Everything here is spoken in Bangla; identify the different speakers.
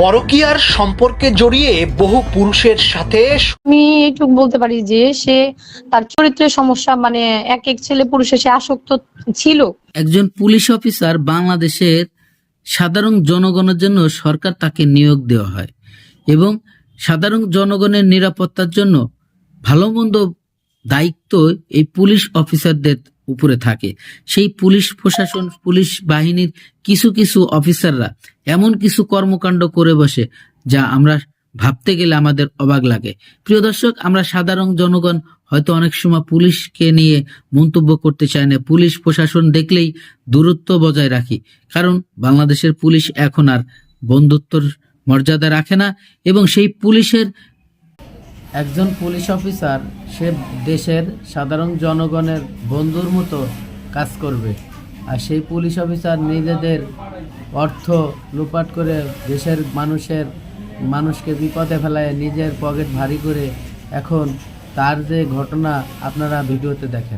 Speaker 1: পরকীয়ার সম্পর্কে জড়িয়ে বহু পুরুষের সাথে
Speaker 2: আমি এইটুকু বলতে পারি যে সে তার চরিত্রের সমস্যা, মানে এক এক ছেলে পুরুষে সে আসক্ত ছিল।
Speaker 3: একজন পুলিশ অফিসার বাংলাদেশের সাধারণ জনগণের জন্য সরকার তাকে নিয়োগ দেওয়া হয় এবং সাধারণ জনগণের নিরাপত্তার জন্য ভালো মন্দ দায়িত্ব এই পুলিশ অফিসারদের উপরে থাকে। সেই পুলিশ প্রশাসন, পুলিশ বাহিনীর কিছু কিছু অফিসাররা এমন কিছু কর্মকাণ্ড করে বসে যা আমরা ভাবতে গেলে আমাদের অবাক লাগে। প্রিয় দর্শক, আমরা সাধারণ জনগণ হয়তো অনেক সময় পুলিশকে নিয়ে মন্তব্য করতে চাই না, পুলিশ প্রশাসন দেখলেই দূরত্ব বজায় রাখি, কারণ বাংলাদেশের পুলিশ এখন আর বন্ধুত্বর মর্যাদা রাখে না এবং সেই পুলিশের একজন পুলিশ অফিসার সে দেশের সাধারণ জনগণের বন্ধুর মতো কাজ করবে, আর সেই পুলিশ অফিসার নিজেদের অর্থ লুপাট করে দেশের মানুষকে বিপদে ফেলায় নিজের পকেট ভারী করে এখন তার যে ঘটনা আপনারা ভিডিওতে দেখেন।